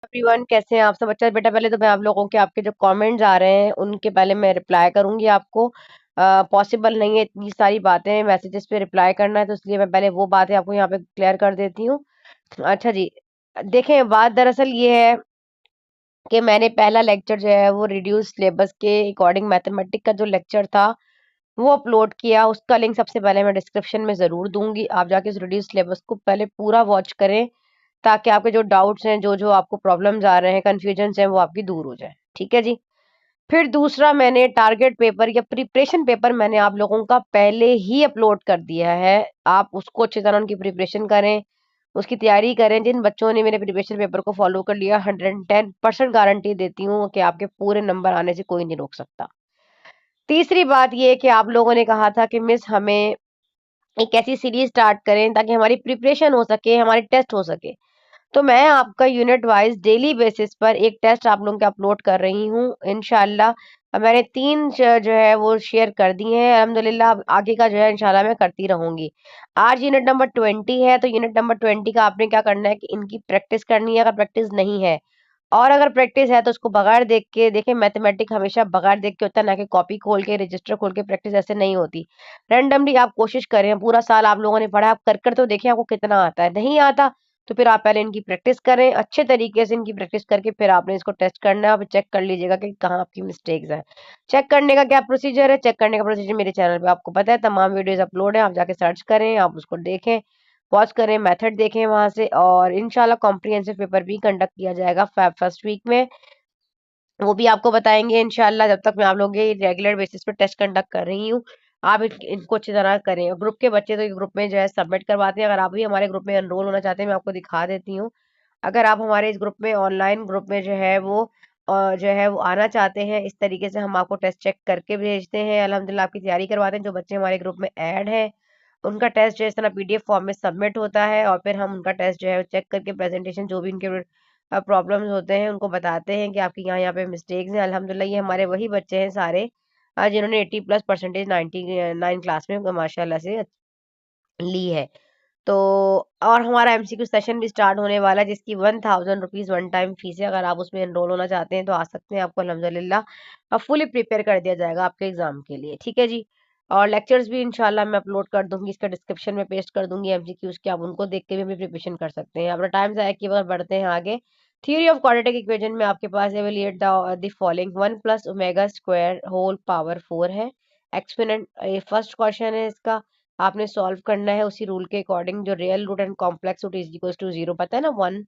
Everyone, कैसे हैं आप सब? अच्छा बेटा, पहले तो मैं आप लोगों के आपके जो कमेंट्स आ रहे हैं उनके पहले मैं रिप्लाई करूंगी आपको। पॉसिबल नहीं है इतनी सारी बातें मैसेजेस पे रिप्लाई करना है, तो इसलिए मैं पहले वो बातें आपको यहाँ पे क्लियर कर देती हूँ। अच्छा जी, देखें, बात दरअसल ये है कि मैंने पहला लेक्चर जो है वो रिड्यूस सिलेबस के अकॉर्डिंग मैथमेटिक का जो लेक्चर था वो अपलोड किया। उसका लिंक सबसे पहले मैं डिस्क्रिप्शन में ज़रूर दूंगी। आप जाके उस रिड्यूस सिलेबस को पहले पूरा वॉच करें, ताकि आपके जो डाउट्स हैं, जो जो आपको प्रॉब्लम्स आ रहे हैं, कंफ्यूजन्स हैं, वो आपकी दूर हो जाए। ठीक है जी। फिर दूसरा, मैंने टारगेट पेपर या प्रिपरेशन पेपर मैंने आप लोगों का पहले ही अपलोड कर दिया है। आप उसको अच्छी तरह उनकी प्रिपरेशन करें, उसकी तैयारी करें। जिन बच्चों ने मेरे प्रिपरेशन पेपर को फॉलो कर लिया, 110% गारंटी देती हूँ कि आपके पूरे नंबर आने से कोई नहीं रोक सकता। तीसरी बात ये कि आप लोगों ने कहा था कि मिस हमें एक ऐसी सीरीज स्टार्ट करें ताकि हमारी प्रिपरेशन हो सके, हमारी टेस्ट हो सके। तो मैं आपका यूनिट वाइज डेली बेसिस पर एक टेस्ट आप लोगों के अपलोड कर रही हूँ इंशाल्लाह। मैंने 3 जो है वो शेयर कर दी हैं अल्हम्दुलिल्लाह। अब आगे का जो है इंशाल्लाह मैं करती रहूंगी। आज यूनिट नंबर 20 है, तो यूनिट नंबर 20 का आपने क्या करना है कि इनकी प्रैक्टिस करनी है। अगर प्रैक्टिस नहीं है और अगर प्रैक्टिस है तो उसको बगैर देख के देखें। मैथमेटिक हमेशा बगैर देख के होता है, ना कि कॉपी खोल के रजिस्टर खोल के। प्रैक्टिस ऐसे नहीं होती। रैंडमली आप कोशिश करें, पूरा साल आप लोगों ने पढ़ा, आप कर कर तो देखें आपको कितना आता है। नहीं आता तो फिर आप पहले इनकी प्रैक्टिस करें अच्छे तरीके से। इनकी प्रैक्टिस करके फिर आपने इसको टेस्ट करना है। आप चेक कर लीजिएगा कि कहाँ आपकी मिस्टेक्स है। चेक करने का क्या प्रोसीजर है? चेक करने का प्रोसीजर मेरे चैनल पे आपको पता है, तमाम वीडियोस अपलोड है। आप जाके सर्च करें, आप उसको देखें, पॉज करें, मेथड देखें वहां से। और इंशाल्लाह कॉम्प्रिहेंसिव पेपर भी कंडक्ट किया जाएगा फैब फर्स्ट वीक में। वो भी आपको बताएंगे इंशाल्लाह। जब तक मैं आप लोगों के रेगुलर बेसिस पे टेस्ट कंडक्ट कर रही हूँ, आप इनको अच्छी तरह करें। ग्रुप के बच्चे तो ग्रुप में जो है सबमिट करवाते हैं। अगर आप भी हमारे ग्रुप में एनरोल होना चाहते हैं, मैं आपको दिखा देती हूँ। अगर आप हमारे इस ग्रुप में, ऑनलाइन ग्रुप में जो है वो जो है वो आना चाहते हैं, इस तरीके से हम आपको टेस्ट चेक करके भेजते हैं। अल्हम्दुलिल्लाह आपकी तैयारी करवाते हैं। जो बच्चे हमारे ग्रुप में ऐड हैं उनका टेस्ट जो है इस तरह पीडीएफ फॉर्म में सबमिट होता है, और फिर हम उनका टेस्ट जो है चेक करके प्रेजेंटेशन, जो भी उनके प्रॉब्लम्स होते हैं, उनको बताते हैं कि आपकी यहाँ यहाँ पे मिस्टेक्स हैं। अल्हम्दुलिल्लाह ये हमारे वही बच्चे हैं सारे जिन्होंने 80+ परसेंटेज 99 क्लास में माशाल्लाह से ली है। तो और हमारा एमसीक्यू सेशन भी स्टार्ट होने वाला है, जिसकी 1000 रुपीज़ वन टाइम फीस है। अगर आप उसमें एनरोल होना चाहते हैं तो आ सकते हैं। आपको अल्हम्दुलिल्लाह फुली प्रिपेयर कर दिया जाएगा आपके एग्जाम के लिए। ठीक है जी। और लेक्चर्स भी इंशाल्लाह मैं अपलोड कर दूंगी, इसका डिस्क्रिप्शन में पेस्ट कर दूंगी एमसीक्यूज के। आप उनको देख के भी अपनी प्रिपरेशन कर सकते हैं। अपना टाइम ज़ाया किए बगैर बढ़ते हैं आगे। थ्योरी ऑफ क्वाड्रेटिक इक्वेशन में आपके पास evaluate the following 1 + omega square whole power 4 है एक्सपोनेंट। ये फर्स्ट क्वेश्चन है इसका। आपने सॉल्व करना है उसी रूल के अकॉर्डिंग, जो real root and complex root is equal to 0। पता है ना 1?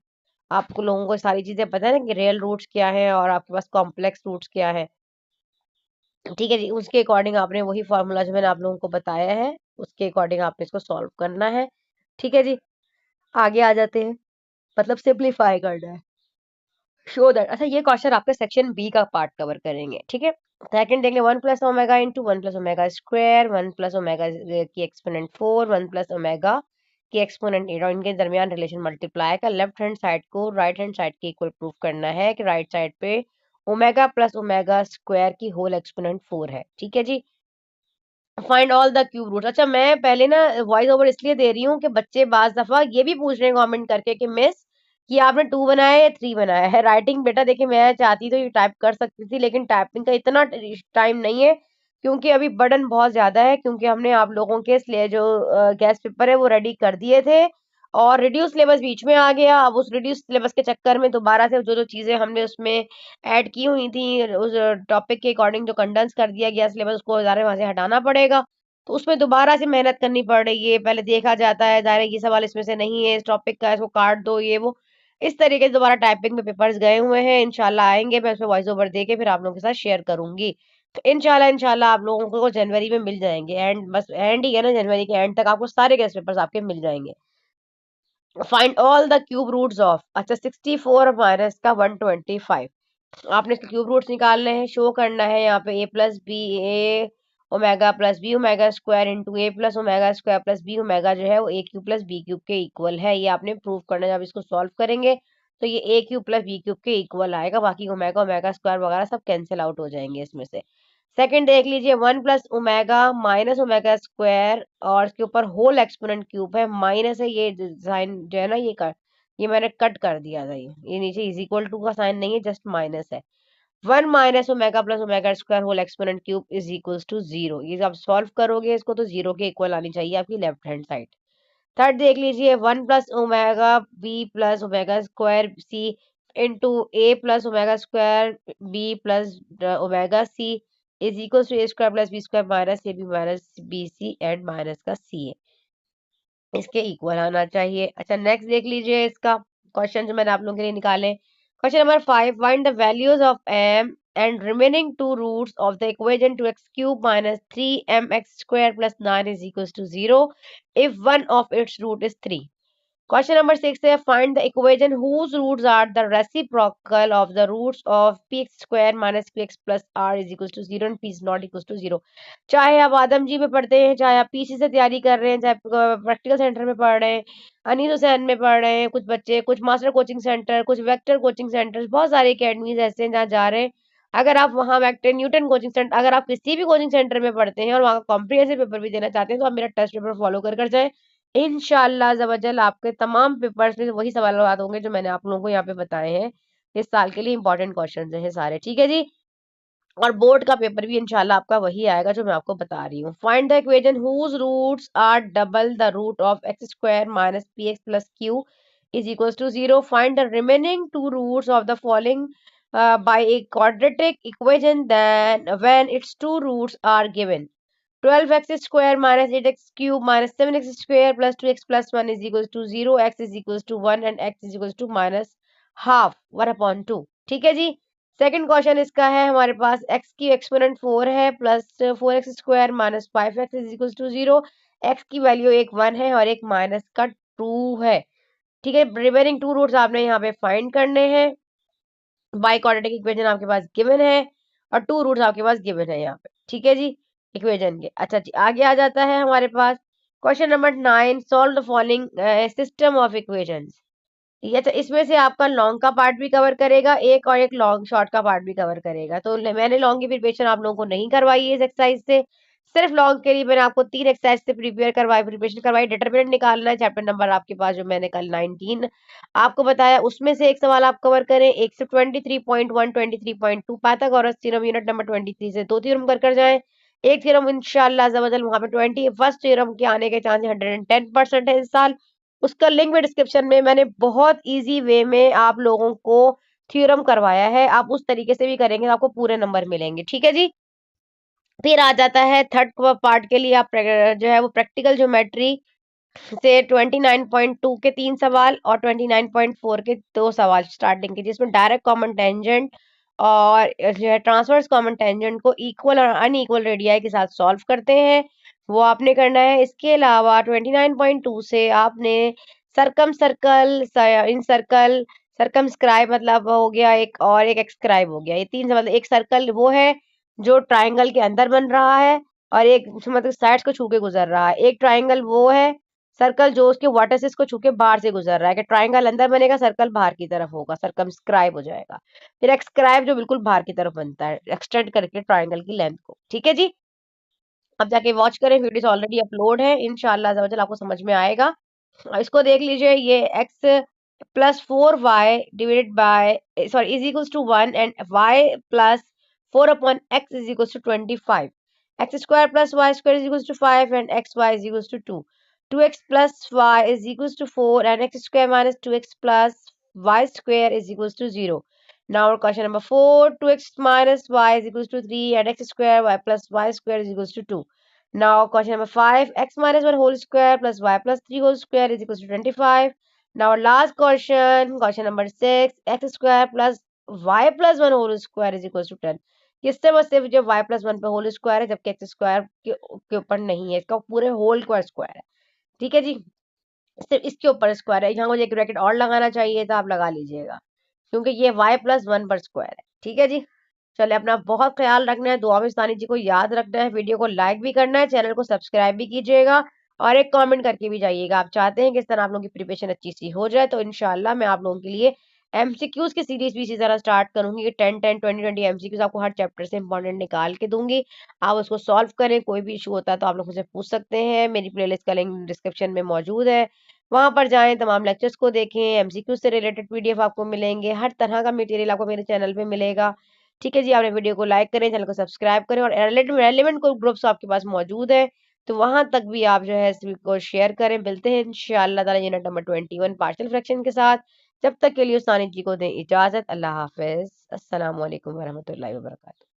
आपको लोगों को सारी चीजें पता है ना कि रियल रूट्स क्या है और आपके पास कॉम्प्लेक्स रूट्स क्या है। ठीक है जी। उसके अकॉर्डिंग आपने वही फॉर्मूला जो मैंने आप लोगों को बताया है, उसके अकॉर्डिंग आपने इसको सॉल्व करना है। ठीक है जी। आगे आ जाते हैं, मतलब सिंप्लीफाई करना है। शो दैट, अच्छा ये क्वेश्चन आपके सेक्शन बी का पार्ट कवर करेंगे। ठीक है। सेकंड देख ले, 1 + omega into 1 + omega square, 1 + omega की एक्सपोनेंट 4, 1 + ओमेगा की एक्सपोनेंट 8, और इनके दरमियान रिलेशन मल्टीप्लाई का लेफ्ट हैंड साइड को राइट हैंड साइड के इक्वल प्रूफ करना है कि राइट साइड पे ओमेगा+ओमेगा स्क्वायर की होल एक्सपोनेंट 4 है। ठीक है जी। Find all the cube roots. अच्छा, मैं पहले ना वॉइस ओवर इसलिए दे रही हूँ कि बच्चे बाज दफा ये भी पूछ रहे हैं कमेंट करके कि मिस कि आपने 2 बनाया है या 3 बनाया है। राइटिंग बेटा देखिए, मैं चाहती तो ये टाइप कर सकती थी, लेकिन टाइपिंग का इतना टाइम नहीं है, क्योंकि अभी बर्डन बहुत ज्यादा है। क्योंकि हमने आप लोगों के इसलिए जो गैस पेपर है वो रेडी कर दिए थे, और रिड्यूस सिलेबस बीच में आ गया। अब उस रिड्यूस सिलेबस के चक्कर में दोबारा से जो जो चीजें हमने उसमें ऐड की हुई थी, उस टॉपिक के अकॉर्डिंग जो कंडेंस कर दिया गया सिलेबस, उसको ज़ाहिर है वहां से हटाना पड़ेगा। तो उसमें दोबारा से मेहनत करनी पड़ रही है। पहले देखा जाता है, ज़ाहिर है ये सवाल इसमें से नहीं है, इस टॉपिक का है, इसको काट दो, ये वो। इस तरीके से दोबारा टाइपिंग में पेपर्स गए हुए हैं। इंशाल्लाह आएंगे, मैं उसमें वॉइस ओवर दे के फिर आप लोगों के साथ शेयर करूंगी। तो इंशाल्लाह इंशाल्लाह आप लोगों को जनवरी में मिल जाएंगे। एंड बस एंड ही है ना, जनवरी के एंड तक आपको सारे गेस्ट पेपर्स आपके मिल जाएंगे। Find all the cube roots of, अच्छा 64 माइनस का 125। आपने इसके क्यूब रूट्स निकालने हैं, शो करना है यहाँ पे a+b, a omega plus b omega square into a+ओमेगा स्क्वायर+b ओमेगा जो है वो a³ + b³ के इक्वल है। ये आपने प्रूव करना है। जब इसको सॉल्व करेंगे तो ये a³ + b³ के इक्वल आएगा। बाकी ओमेगा ओमेगा स्क्वायर वगैरह सब कैंसिल आउट हो जाएंगे इसमें से। सेकंड देख लीजिए, 1 + ओमेगा माइनस ओमेगा स्क्वायर और इसके ऊपर होल एक्सपोनेंट क्यूब है, माइनस है, ये साइन जो है ना ये ये मैंने कट कर दिया था, ये नीचे इज इक्वल टू का साइन नहीं है, जस्ट माइनस है। 1 - plus omega square whole exponent cube is equals to 0। ये जब आप सॉल्व करोगे इसको तो 0 के इक्वल आनी चाहिए आपकी लेफ्ट हैंड साइड। थर्ड देख लीजिए, 1 + omega B plus omega square C into a+ओमेगा square b plus omega C is equal to a² + b² minus ab minus bc and minus का सी है, इसके इक्वल आना चाहिए। अच्छा नेक्स्ट देख लीजिए इसका क्वेश्चन जो मैंने आप लोगों के लिए निकाले। Question number 5, find the values of m and remaining two roots of the equation 2x³ - 3mx² + 9 is equal to 0 if one of its root is 3। Question number 6 है, find the equation whose roots are the reciprocal of the roots of px² - px plus r is equals to 0 and p is not equals to 0। चाहे आप आदम जी में पढ़ते हैं, चाहे आप PC से तैयारी कर रहे हैं, चाहे प्रैक्टिकल सेंटर में पढ़ रहे हैं, अनीस हुसैन में पढ़ रहे हैं कुछ बच्चे, कुछ मास्टर कोचिंग सेंटर, कुछ वेक्टर कोचिंग सेंटर, बहुत सारी अकेडमीज ऐसे हैं जहाँ जा रहे हैं। अगर आप वहाँ वेक्टर न्यूटन कोचिंग सेंटर, अगर आप किसी भी कोचिंग सेंटर में पढ़ते हैं और वहाँ का कॉम्प्रिहेंसिव पेपर भी देना चाहते हैं तो आप मेरा टेस्ट पेपर फॉलो कर जाए। इंशाअल्लाह ज़बरदस्त आपके तमाम पेपर्स में वही सवाल होंगे जो मैंने आप लोगों को यहाँ पे बताए हैं। इस साल के लिए इंपॉर्टेंट क्वेश्चन हैं सारे, ठीक है जी। और बोर्ड का पेपर भी इंशाल्लाह आपका वही आएगा जो मैं आपको बता रही हूँ। Find the equation whose roots are double the root of x² minus px plus q is equals to 0। Find the remaining two roots of the following by a quadratic equation then when its two roots are given. 12x² minus 8x³ minus 7x² plus 2x plus 1 is equals to 0, x is equals to 1 and x is equals to minus half 1/2। ठीक है जी। Second question इसका है हमारे पास, x की exponent 4 है plus 4x² minus 5x is equals to 0। x की value एक 1 है और एक माइनस का 2 है। ठीक है, रिमेनिंग टू रूट्स आपने यहाँ पे फाइंड करने हैं। बाई क्वाड्रेटिक इक्वेशन आपके पास गिवन है और टू रूट्स आपके पास गिवन है यहाँ पे, ठीक है जी इक्वेशन के। अच्छा जी, आगे आ जाता है हमारे पास question number 9, solve the following system of equations. ये अच्छा, इसमें से आपका लॉन्ग का पार्ट भी कवर करेगा एक और एक लॉन्ग शॉर्ट का पार्ट भी कवर करेगा। तो मैंने लॉन्ग की प्रिपरेशन आप लोगों को नहीं करवाई है इस एक्सरसाइज से, सिर्फ लॉन्ग के लिए मैंने आपको 3 एक्सरसाइज से प्रिपरेशन करवाई। डिटरमिनेंट निकालना है, चैप्टर नंबर आपके पास जो मैंने कल 19 आपको बताया उसमें से एक सवाल आप कवर करें। एक से 23.1 23.2 पाइथागोरस थ्योरम यूनिट नंबर 23 से 2 थ्योरम कर जाए। एक थ्योरम इंशाल्लाह जबरदस्त वहां पे 21st थ्योरम के आने के चांस 110% है इस साल। उसका लिंक भी डिस्क्रिप्शन में, मैंने बहुत इजी वे में आप लोगों को थ्योरम करवाया है, आप उस तरीके से भी करेंगे तो आपको पूरे नंबर मिलेंगे, ठीक है जी। फिर आ जाता है थर्ड पार्ट के लिए, आप जो है वो प्रैक्टिकल ज्योमेट्री से 29.2 के 3 सवाल और 29.4 के 2 सवाल स्टार्टिंग के, जिसमें डायरेक्ट कॉमन टेंजेंट और जो है ट्रांसवर्स कॉमन टेंजेंट को इक्वल और अनइक्वल रेडियाई के साथ सॉल्व करते हैं, वो आपने करना है। इसके अलावा 29.2 से आपने सरकम सर्कल, इन सर्कल, सरकमस्क्राइब मतलब हो गया एक, और एक एक्सक्राइब हो गया। ये 3 मतलब एक सर्कल वो है जो ट्राइंगल के अंदर बन रहा है और एक मतलब साइड्स को छू के गुजर रहा है। एक ट्राइंगल वो है सर्कल जो उसके वर्टिसेस को छू के बाहर से गुजर रहा है, कि ट्राइंगल अंदर बनेगा सर्कल बाहर की तरफ होगा, सर्कमस्क्राइब हो जाएगा। फिर एक्सक्राइब जो बिल्कुल बाहर की तरफ बनता है एक्सटेंड करके ट्राइंगल की लेंथ को, ठीक है जी। अब जाके वॉच करें, वीडियोस ऑलरेडी अपलोड है, इंशाल्लाह ज़बरदस्त आपको समझ में आएगा। इसको देख लीजिए, ये x plus 4y divided by sorry is equals to 1 and y plus 4 upon x is equals to 25। x square plus y square is equals to 5 and xy is equals to 2। 2x plus y is equals to 4 and x square minus 2x plus y square is equals to 0। Now question number 4, 2x minus y is equals to 3 and x square y plus y square is equals to 2. Now question number 5, x minus 1 whole square plus y plus 3 whole square is equals to 25. Now last question, question number 6, x square plus y plus 1 whole square is equals to 10. ये सिर्फ जो y plus 1 पे whole square है, जबकि x square के ऊपर नहीं है, इसका पूरे होल का स्क्वायर है, ठीक है जी। सिर्फ इसके ऊपर स्क्वायर है, यहाँ मुझे एक ब्रैकेट और लगाना चाहिए था, आप लगा लीजिएगा क्योंकि ये y प्लस 1 पर स्क्वायर है, ठीक है जी। चलिए, अपना बहुत ख्याल रखना है, दुआ में सानी जी को याद रखना है, वीडियो को लाइक भी करना है, चैनल को सब्सक्राइब भी कीजिएगा और एक कमेंट करके भी जाइएगा। आप चाहते हैं कि इस तरह आप लोगों की प्रिपरेशन अच्छी सी हो जाए तो इंशाल्लाह मैं आप लोगों के लिए एमसीक्यूज की सीरीज भी इसी तरह स्टार्ट करूंगी कि 10-10 20-20 एमसीक्यूज आपको हर चैप्टर से इंपॉर्टेंट निकाल के दूंगी, आप उसको सॉल्व करें। कोई भी इशू होता है तो आप लोग मुझसे पूछ सकते हैं, मेरी प्लेलिस्ट का लिंक डिस्क्रिप्शन में मौजूद है। वहां पर जाएं, तमाम लेक्चर्स को देखें, एमसीक्यू से रिलेटेड पीडीएफ आपको मिलेंगे, हर तरह का मटेरियल आपको मेरे चैनल पे मिलेगा। ठीक है जी, आपने वीडियो को लाइक करें, चैनल को सब्सक्राइब करें, और रेलिवेंट ग्रुप्स आपके पास मौजूद है तो वहां तक भी आप जो है इस को शेयर करें। मिलते हैं इंशाअल्लाह ताला यूनिट नंबर 21 पार्शियल फ्रैक्शन के साथ। जब तक के लिए उस्तानी जी को दें इजाजत। अल्लाह हाफिज। अस्सलाम वालेकुम वरहमतुल्लाहि वबरकातुहू।